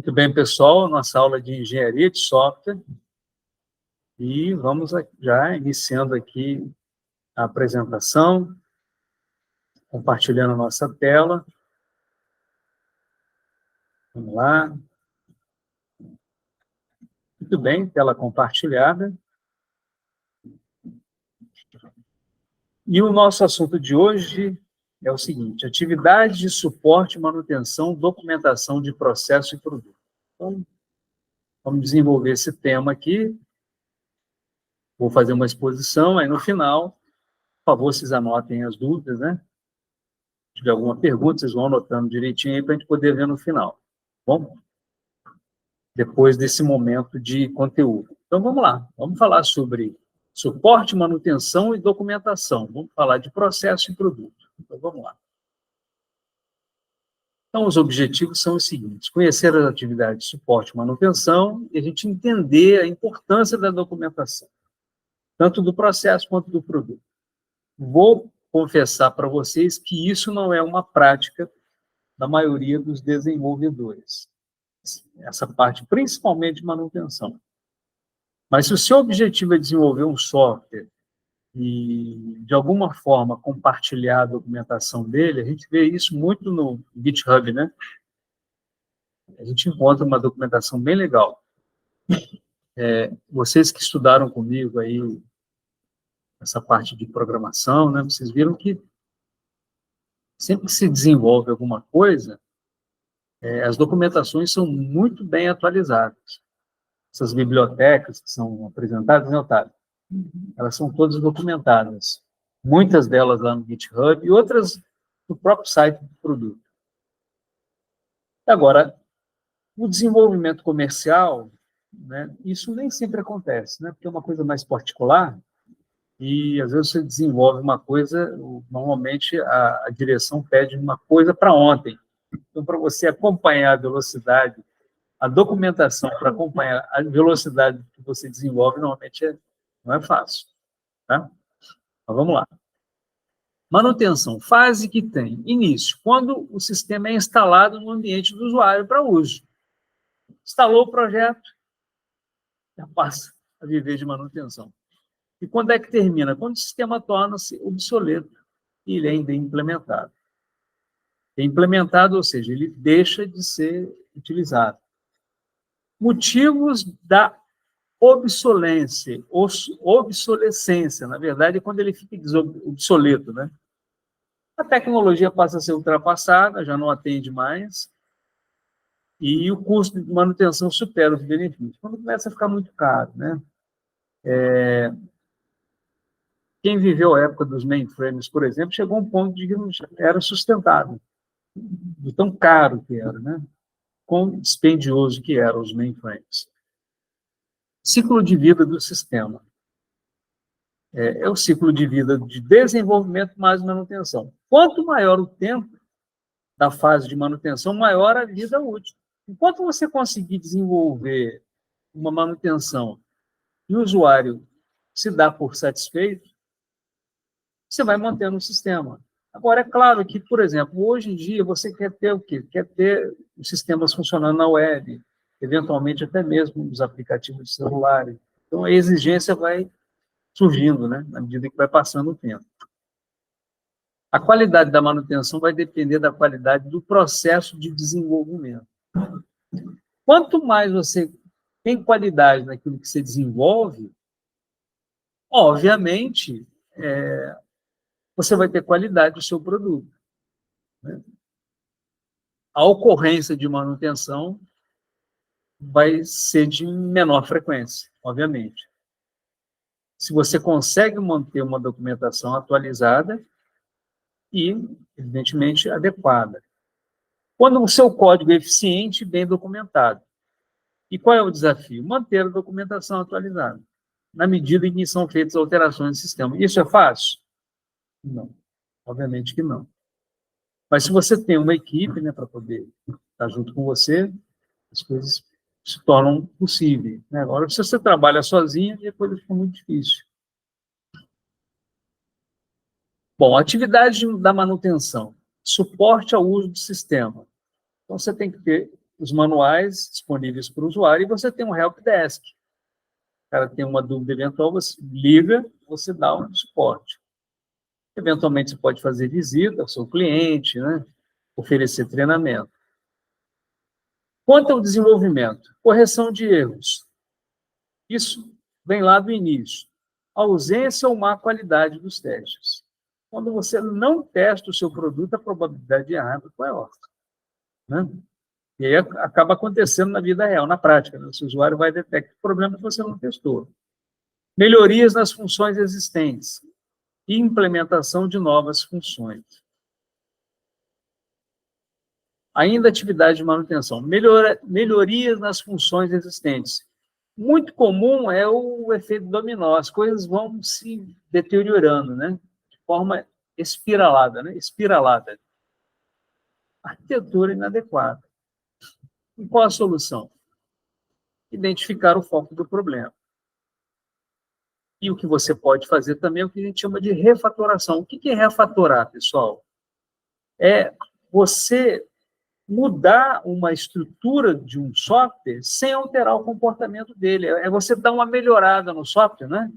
Muito bem, pessoal, nossa aula de engenharia de software. E vamos já iniciando aqui a apresentação, compartilhando a nossa tela. Vamos lá. Muito bem, tela compartilhada. E o nosso assunto de hoje é o seguinte: atividades de suporte, manutenção, documentação de processo e produto. Então, vamos desenvolver esse tema aqui. Vou fazer uma exposição, aí no final, por favor, vocês anotem as dúvidas, né? Se tiver alguma pergunta, vocês vão anotando direitinho aí para a gente poder ver no final. Bom? Depois desse momento de conteúdo. Então, vamos lá. Vamos falar sobre suporte, manutenção e documentação. Vamos falar de processo e produto. Então, vamos lá. Então, os objetivos são os seguintes: conhecer as atividades de suporte e manutenção e a gente entender a importância da documentação, tanto do processo quanto do produto. Vou confessar para vocês que isso não é uma prática da maioria dos desenvolvedores. Essa parte, principalmente de manutenção. Mas se o seu objetivo é desenvolver um software e, de alguma forma, compartilhar a documentação dele, a gente vê isso muito no GitHub, né? A gente encontra uma documentação bem legal. Vocês que estudaram comigo aí essa parte de programação, né? Vocês viram que sempre que se desenvolve alguma coisa, as documentações são muito bem atualizadas. Essas bibliotecas que são apresentadas, né, Otávio? Elas são todas documentadas. Muitas delas lá no GitHub e outras no próprio site do produto. Agora, o desenvolvimento comercial, né, isso nem sempre acontece, né, porque é uma coisa mais particular e, às vezes, você desenvolve uma coisa, normalmente a direção pede uma coisa para ontem. Então, para você acompanhar a velocidade, a documentação para acompanhar a velocidade que você desenvolve, normalmente não é fácil. Tá? Então, vamos lá. Manutenção, fase que tem início, quando o sistema é instalado no ambiente do usuário para uso. Instalou o projeto, já passa a viver de manutenção. E quando é que termina? Quando o sistema torna-se obsoleto e ele ainda é implementado. É implementado, ou seja, ele deixa de ser utilizado. Motivos da obsolescência, na verdade, é quando ele fica obsoleto, né? A tecnologia passa a ser ultrapassada, já não atende mais, e o custo de manutenção supera os benefícios. Quando começa a ficar muito caro, né? Quem viveu a época dos mainframes, por exemplo, chegou a um ponto de que não era sustentável, de tão caro que era, né? Quão dispendioso que eram os mainframes. Ciclo de vida do sistema. É o ciclo de vida de desenvolvimento mais manutenção. Quanto maior o tempo da fase de manutenção, maior a vida útil. Enquanto você conseguir desenvolver uma manutenção e o usuário se dá por satisfeito, você vai mantendo o sistema. Agora, é claro que, por exemplo, hoje em dia você quer ter o quê? Quer ter os sistemas funcionando na web, eventualmente até mesmo nos aplicativos de celular. Então, a exigência vai surgindo, né, na medida que vai passando o tempo. A qualidade da manutenção vai depender da qualidade do processo de desenvolvimento. Quanto mais você tem qualidade naquilo que você desenvolve, obviamente, você vai ter qualidade do seu produto. Né? A ocorrência de manutenção vai ser de menor frequência, obviamente. Se você consegue manter uma documentação atualizada e, evidentemente, adequada. Quando o seu código é eficiente e bem documentado. E qual é o desafio? Manter a documentação atualizada, na medida em que são feitas alterações no sistema. Isso é fácil? Não. Obviamente que não. Mas se você tem uma equipe, né, para poder estar junto com você, as coisas se tornam possíveis. Né? Agora, se você trabalha sozinho, a coisa fica muito difícil. Bom, atividade da manutenção. Suporte ao uso do sistema. Então, você tem que ter os manuais disponíveis para o usuário e você tem um helpdesk. O cara tem uma dúvida eventual, você liga, você dá um suporte. Eventualmente, você pode fazer visita ao seu cliente, né? Oferecer treinamento. Quanto ao desenvolvimento, correção de erros. Isso vem lá do início. Ausência ou má qualidade dos testes. Quando você não testa o seu produto, a probabilidade de errar é muito maior. Né? E aí acaba acontecendo na vida real, na prática. Né? O seu usuário vai detectar problemas que você não testou. Melhorias nas funções existentes e implementação de novas funções. Ainda atividade de manutenção. Melhorias nas funções existentes. Muito comum é o efeito dominó. As coisas vão se deteriorando, né? De forma espiralada, né? Espiralada. Arquitetura inadequada. E qual a solução? Identificar o foco do problema. E o que você pode fazer também é o que a gente chama de refatoração. O que é refatorar, pessoal? É você mudar uma estrutura de um software sem alterar o comportamento dele. É você dar uma melhorada no software, né?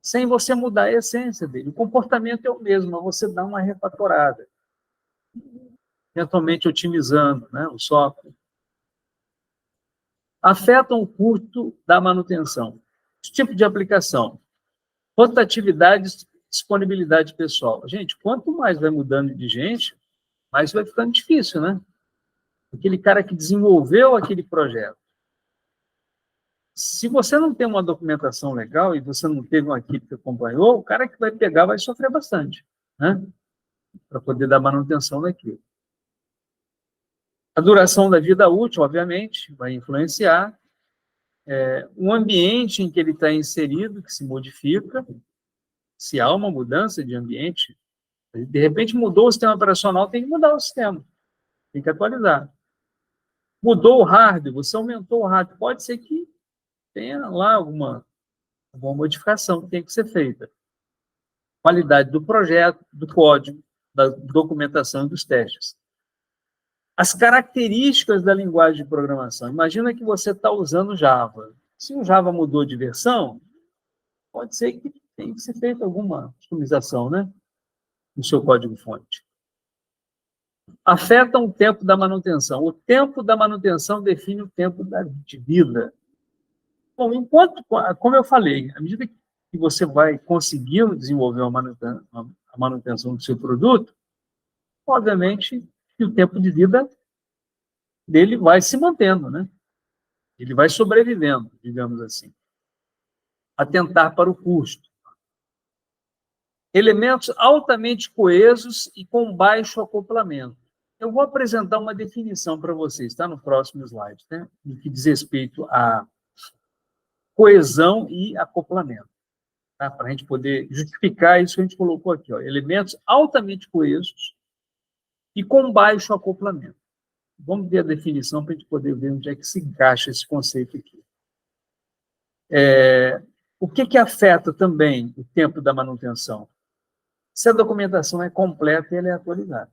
Sem você mudar a essência dele. O comportamento é o mesmo, mas você dá uma refatorada. Eventualmente otimizando, né, o software. Afetam o custo da manutenção. Tipo de aplicação. Rotatividade, disponibilidade pessoal. Gente, quanto mais vai mudando de gente, mais vai ficando difícil, né? Aquele cara que desenvolveu aquele projeto. Se você não tem uma documentação legal e você não teve uma equipe que acompanhou, o cara que vai pegar vai sofrer bastante, né? Para poder dar manutenção daquilo. A duração da vida útil, obviamente, vai influenciar. Um ambiente em que ele está inserido, que se modifica, se há uma mudança de ambiente, de repente mudou o sistema operacional, tem que mudar o sistema, tem que atualizar. Mudou o hardware, você aumentou o hardware, pode ser que tenha lá alguma modificação que tem que ser feita. Qualidade do projeto, do código, da documentação e dos testes. As características da linguagem de programação. Imagina que você está usando Java. Se o Java mudou de versão, pode ser que tenha que ser feita alguma customização, né, no seu código-fonte. Afetam o tempo da manutenção. O tempo da manutenção define o tempo de vida. Bom, enquanto, como eu falei, à medida que você vai conseguindo desenvolver a manutenção do seu produto, obviamente que o tempo de vida dele vai se mantendo, né? Ele vai sobrevivendo, digamos assim. Atentar para o custo. Elementos altamente coesos e com baixo acoplamento. Eu vou apresentar uma definição para vocês, tá? No próximo slide, né? No que diz respeito a coesão e acoplamento, tá? Para a gente poder justificar isso que a gente colocou aqui, ó. Elementos altamente coesos e com baixo acoplamento. Vamos ver a definição para a gente poder ver onde é que se encaixa esse conceito aqui. O que afeta também o tempo da manutenção? Se a documentação é completa e ela é atualizada.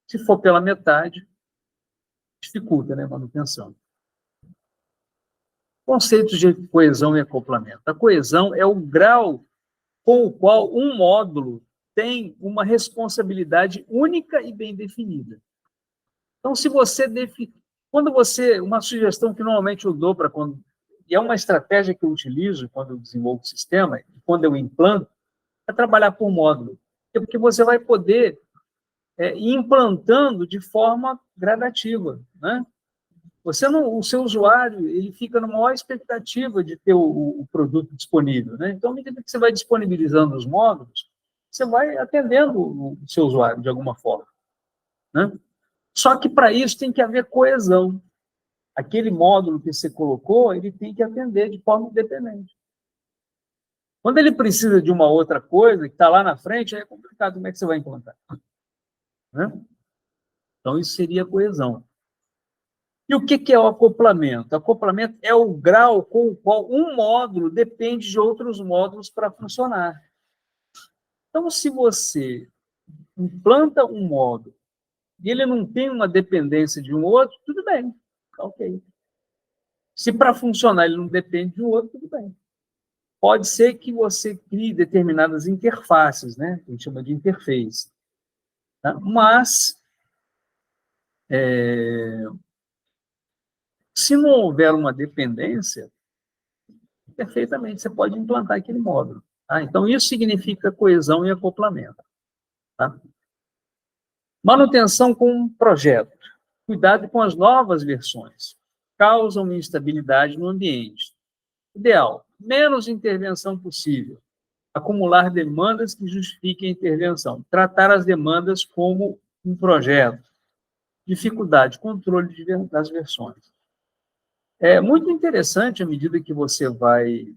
Se for pela metade, dificulta, né, a manutenção. Conceitos de coesão e acoplamento. A coesão é o grau com o qual um módulo tem uma responsabilidade única e bem definida. Então, se você uma sugestão que normalmente eu dou e é uma estratégia que eu utilizo quando eu desenvolvo o sistema, e quando eu implanto, é trabalhar por módulo. Porque você vai poder ir implantando de forma gradativa, né? O seu usuário, ele fica na maior expectativa de ter o produto disponível, né? Então, à medida que você vai disponibilizando os módulos, você vai atendendo o seu usuário de alguma forma, né? Só que para isso tem que haver coesão. Aquele módulo que você colocou, ele tem que atender de forma independente. Quando ele precisa de uma outra coisa, que está lá na frente, aí é complicado, como é que você vai implantar? Né? Então, isso seria coesão. E o que é o acoplamento? O acoplamento é o grau com o qual um módulo depende de outros módulos para funcionar. Então, se você implanta um módulo e ele não tem uma dependência de um outro, tudo bem, tá ok. Se para funcionar ele não depende de um outro, tudo bem. Pode ser que você crie determinadas interfaces, né? Que a gente chama de interface. Tá? Mas, se não houver uma dependência, perfeitamente você pode implantar aquele módulo. Tá? Então, isso significa coesão e acoplamento. Tá? Manutenção com projeto. Cuidado com as novas versões. Causam instabilidade no ambiente. Ideal, menos intervenção possível. Acumular demandas que justifiquem a intervenção. Tratar as demandas como um projeto. Dificuldade, controle das versões. É muito interessante, à medida que você vai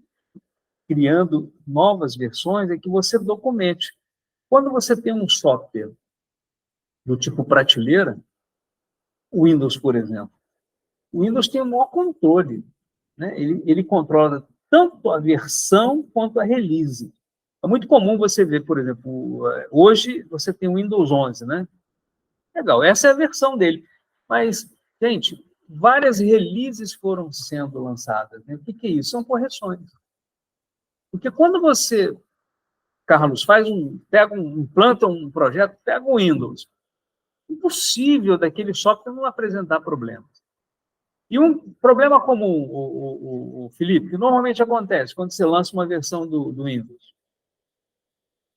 criando novas versões, é que você documente. Quando você tem um software do tipo prateleira, o Windows, por exemplo, o Windows tem o maior controle, né? Ele controla tanto a versão quanto a release. É muito comum você ver, por exemplo, hoje você tem o Windows 11, né? Legal, essa é a versão dele. Mas, gente, várias releases foram sendo lançadas. Né? O que é isso? São correções. Porque quando você, Carlos, implanta um projeto, pega o Windows, impossível daquele software não apresentar problemas. E um problema comum, o Felipe, que normalmente acontece quando você lança uma versão do Windows.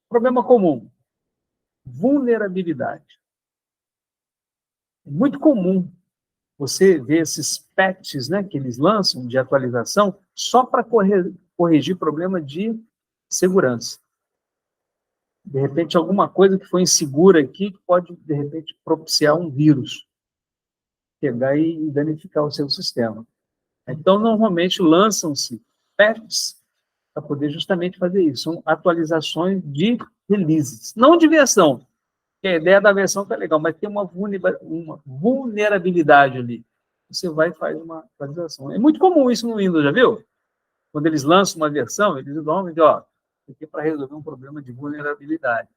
Problema comum, vulnerabilidade. É muito comum você ver esses patches, né, que eles lançam de atualização só para corrigir problema de segurança. De repente, alguma coisa que foi insegura aqui que pode, de repente, propiciar um vírus, pegar e danificar o seu sistema. Então, normalmente, lançam-se patches para poder justamente fazer isso. São atualizações de releases, não de versão. A ideia da versão está legal, mas tem uma vulnerabilidade ali. Você vai e faz uma atualização. É muito comum isso no Windows, já viu? Quando eles lançam uma versão, eles normalmente, ó, isso aqui é para resolver um problema de vulnerabilidade.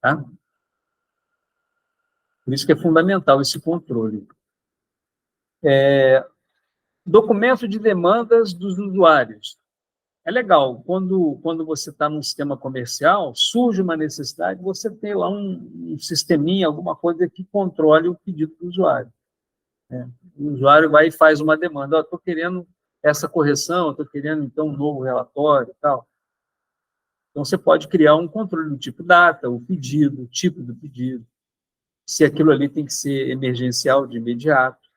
Tá? Por isso que é fundamental esse controle. Documento de demandas dos usuários. É legal, quando você está num sistema comercial, surge uma necessidade, você tem lá um sisteminha, alguma coisa que controle o pedido do usuário. Né? O usuário vai e faz uma demanda, estou querendo essa correção, estou querendo, então, um novo relatório e tal. Então, você pode criar um controle do tipo data, o pedido, o tipo do pedido, se aquilo ali tem que ser emergencial de imediato,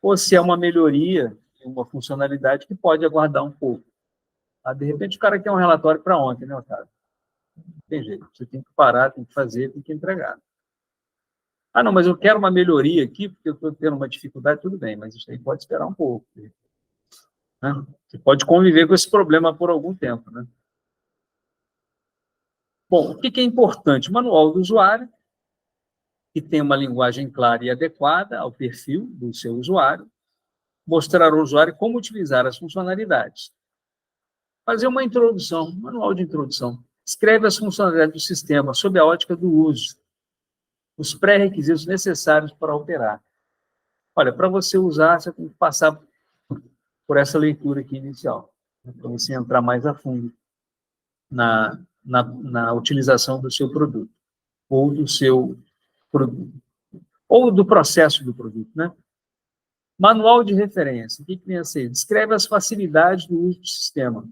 ou se é uma melhoria, uma funcionalidade que pode aguardar um pouco. De repente, o cara quer um relatório para ontem, né, Otávio? Não tem jeito, você tem que parar, tem que fazer, tem que entregar. Não, mas eu quero uma melhoria aqui, porque eu estou tendo uma dificuldade, tudo bem, mas isso aí pode esperar um pouco. Né? Você pode conviver com esse problema por algum tempo. Né? Bom, o que é importante? O manual do usuário, que tem uma linguagem clara e adequada ao perfil do seu usuário, mostrar ao usuário como utilizar as funcionalidades. Fazer uma introdução, um manual de introdução. Escreve as funcionalidades do sistema sob a ótica do uso, os pré-requisitos necessários para operar. Olha, para você usar, você tem que passar por essa leitura aqui inicial, para você entrar mais a fundo na utilização do seu produto, ou do seu produto, ou do processo do produto, né? Manual de referência, o que vem a ser? Descreve as facilidades do uso do sistema,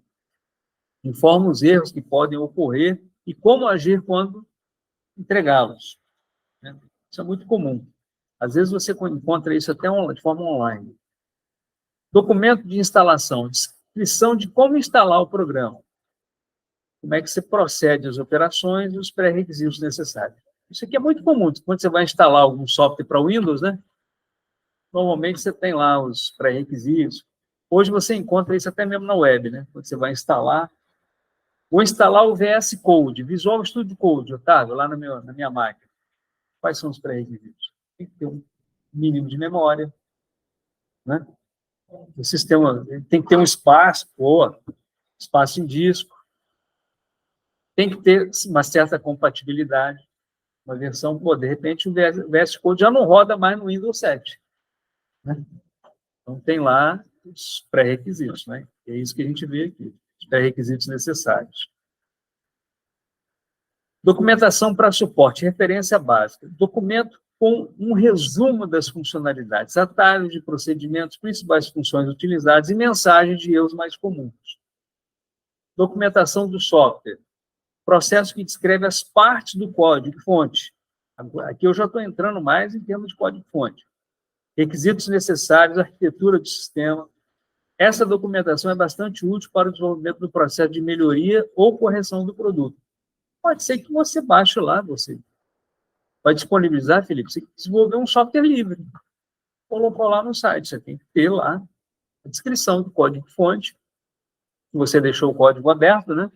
informa os erros que podem ocorrer e como agir quando entregá-los. Né? Isso é muito comum. Às vezes você encontra isso até de forma online. Documento de instalação, descrição de como instalar o programa. Como é que você procede as operações e os pré-requisitos necessários. Isso aqui é muito comum. Quando você vai instalar algum software para Windows, né? Normalmente você tem lá os pré-requisitos. Hoje você encontra isso até mesmo na web, né? Quando você vai instalar. Vou instalar o VS Code, Visual Studio Code, Otávio, lá na minha máquina. Quais são os pré-requisitos? Tem que ter um mínimo de memória, né? O sistema tem que ter um espaço, espaço em disco, tem que ter uma certa compatibilidade. uma versão, pô, de repente o VS Code já não roda mais no Windows 7. Né? Então, tem lá os pré-requisitos, né? É isso que a gente vê aqui, os pré-requisitos necessários. Documentação para suporte, referência básica. Documento com um resumo das funcionalidades, atalhos de procedimentos, principais funções utilizadas e mensagens de erros mais comuns. Documentação do software. Processo que descreve as partes do código-fonte. Aqui eu já estou entrando mais em termos de código-fonte. Requisitos necessários, arquitetura do sistema. Essa documentação é bastante útil para o desenvolvimento do processo de melhoria ou correção do produto. Pode ser que você baixe lá, você vai disponibilizar, Felipe, você desenvolveu um software livre. Colocou lá no site, você tem que ter lá a descrição do código-fonte. Você deixou o código aberto, né?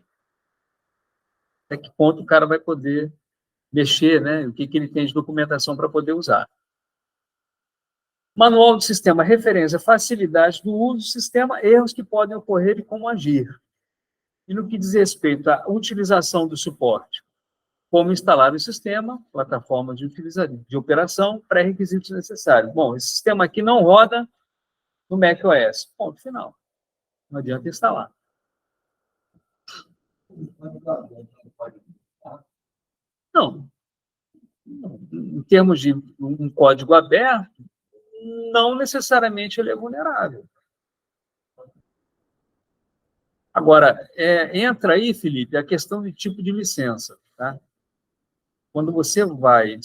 Até que ponto o cara vai poder mexer, né? O que ele tem de documentação para poder usar. Manual do sistema, referência, facilidade do uso do sistema, erros que podem ocorrer e como agir. E no que diz respeito à utilização do suporte, como instalar o sistema, plataforma de operação, pré-requisitos necessários. Bom, esse sistema aqui não roda no macOS. Ponto final. Não adianta instalar. Não. Em termos de um código aberto, não necessariamente ele é vulnerável. Agora, entra aí, Felipe, a questão de tipo de licença. Tá? Quando você vai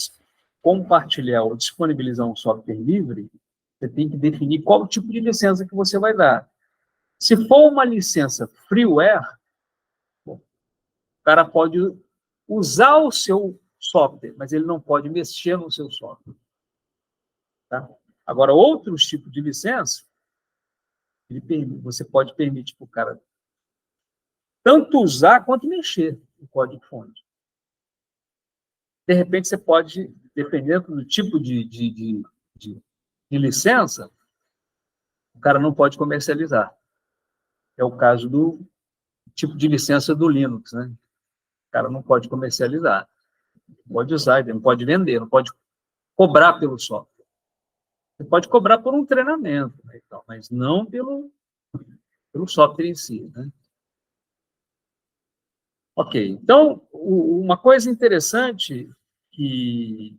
compartilhar ou disponibilizar um software livre, você tem que definir qual tipo de licença que você vai dar. Se for uma licença freeware, o cara pode usar o seu software, mas ele não pode mexer no seu software. Tá? Agora, outros tipos de licença, você pode permitir para o cara tanto usar quanto mexer no código-fonte. De repente, você pode, dependendo do tipo de licença, o cara não pode comercializar. É o caso do tipo de licença do Linux, né? O cara não pode comercializar. Pode usar, não pode vender, não pode cobrar pelo software. Você pode cobrar por um treinamento, né, então, mas não pelo software em si. Né? Ok, então, uma coisa interessante que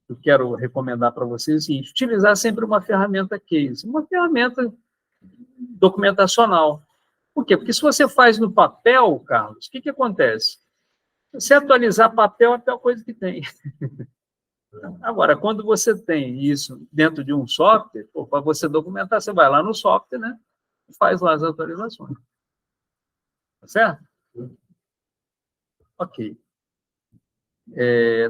eu quero recomendar para vocês é o seguinte: utilizar sempre uma ferramenta case, uma ferramenta documentacional. Por quê? Porque se você faz no papel, Carlos, o que acontece? Se atualizar papel é a pior coisa que tem. Agora, quando você tem isso dentro de um software, para você documentar, você vai lá no software, né? E faz lá as atualizações. Tá certo? Ok.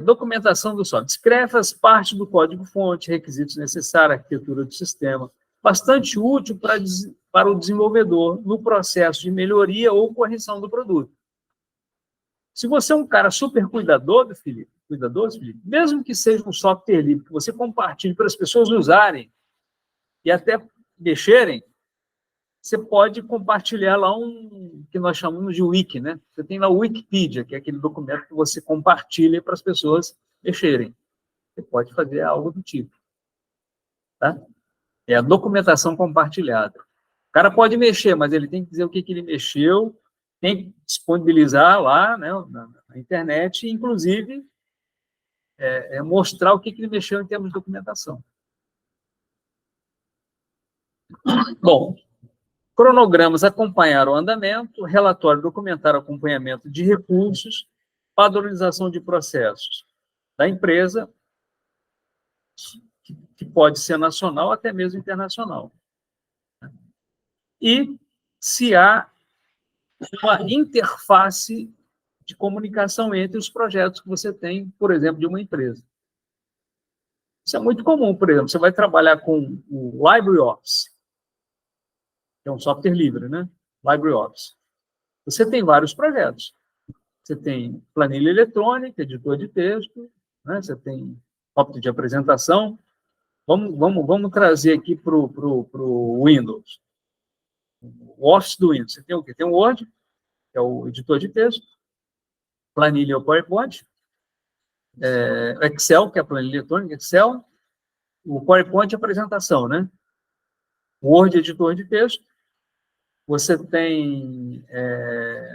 Documentação do software. Descreve as partes do código-fonte, requisitos necessários, arquitetura do sistema. Bastante útil para o desenvolvedor no processo de melhoria ou correção do produto. Se você é um cara super cuidadoso, Felipe, mesmo que seja um software livre, que você compartilhe para as pessoas usarem e até mexerem, você pode compartilhar lá um que nós chamamos de wiki, né? Você tem lá o Wikipedia, que é aquele documento que você compartilha para as pessoas mexerem. Você pode fazer algo do tipo. Tá? É a documentação compartilhada. O cara pode mexer, mas ele tem que dizer o que ele mexeu, tem que disponibilizar lá, né, na internet, e, inclusive, mostrar o que ele mexeu em termos de documentação. Bom, cronogramas acompanhar o andamento, relatório documentar o acompanhamento de recursos, padronização de processos da empresa, que pode ser nacional até mesmo internacional. E se há uma interface de comunicação entre os projetos que você tem, por exemplo, de uma empresa. Isso é muito comum, por exemplo, você vai trabalhar com o LibreOffice, que é um software livre, né? LibreOffice. Você tem vários projetos. Você tem planilha eletrônica, editor de texto, né? Você tem software de apresentação. Vamos trazer aqui para o Windows. O Office do Windows. Você tem o quê? Tem o Word, que é o editor de texto, planilha é o PowerPoint, Excel, que é a planilha eletrônica, Excel, o PowerPoint é apresentação, né? Word, editor de texto, você tem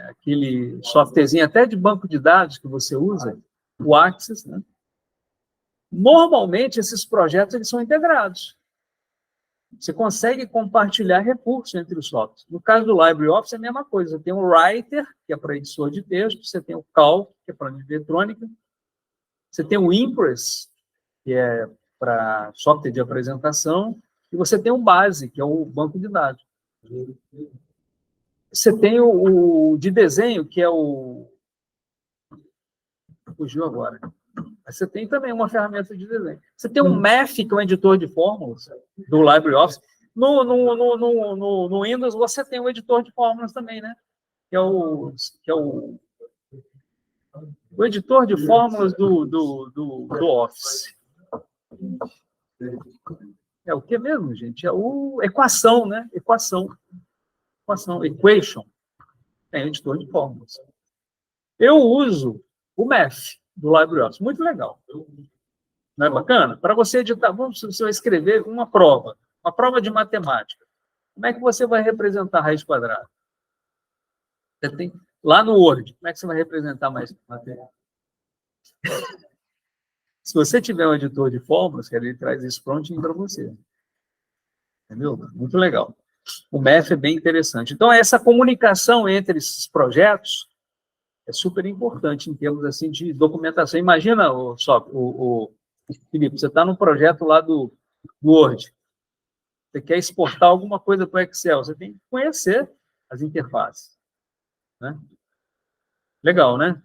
aquele softwarezinho até de banco de dados que você usa, o Access, né? Normalmente, esses projetos eles são integrados. Você consegue compartilhar recursos entre os softwares. No caso do LibreOffice, é a mesma coisa. Você tem o Writer, que é para editor de texto, você tem o Calc, que é para eletrônica, você tem o Impress, que é para software de apresentação, e você tem o Base, que é o banco de dados. Você tem o de desenho, que é o... Fugiu agora. Mas você tem também uma ferramenta de desenho. Você tem o Math, que é um editor de fórmulas do LibreOffice. No Windows, você tem um editor de fórmulas também, né? Que é o editor de fórmulas do Office. É o que mesmo, gente? É o equação, né? Equation. É um editor de fórmulas. Eu uso o Math do LibreOffice. Muito legal. Não é bacana? Para você editar, você vai escrever uma prova de matemática. Como é que você vai representar a raiz quadrada? Você tem, lá no Word, como é que você vai representar mais matemática? Se você tiver um editor de fórmulas, ele traz isso prontinho para você. Entendeu? Muito legal. O Math é bem interessante. Então, essa comunicação entre esses projetos é super importante em termos assim, de documentação. Imagina, Felipe, você está num projeto lá do Word. Você quer exportar alguma coisa para o Excel, você tem que conhecer as interfaces. Né? Legal, né?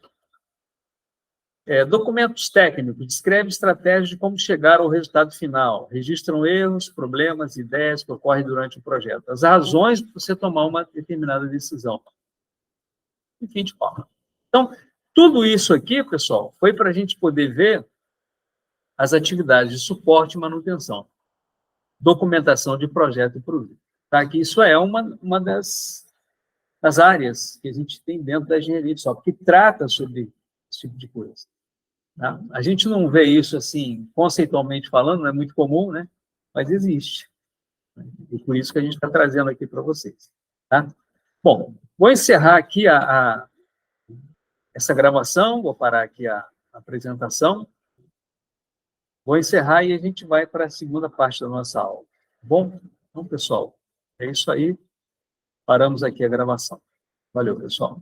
Documentos técnicos, descreve estratégias de como chegar ao resultado final, registram erros, problemas, ideias que ocorrem durante o projeto, as razões para você tomar uma determinada decisão. Enfim, de forma. Então, tudo isso aqui, pessoal, foi para a gente poder ver as atividades de suporte e manutenção, documentação de projeto e produto. Tá? Que isso é uma das áreas que a gente tem dentro da engenharia de software, que trata sobre esse tipo de coisa. Tá? A gente não vê isso assim, conceitualmente falando, não é muito comum, né? Mas existe. E por isso que a gente está trazendo aqui para vocês. Tá? Bom, vou encerrar aqui essa gravação, vou parar aqui a apresentação. Vou encerrar e a gente vai para a segunda parte da nossa aula. Tá bom? Então, pessoal, é isso aí. Paramos aqui a gravação. Valeu, pessoal.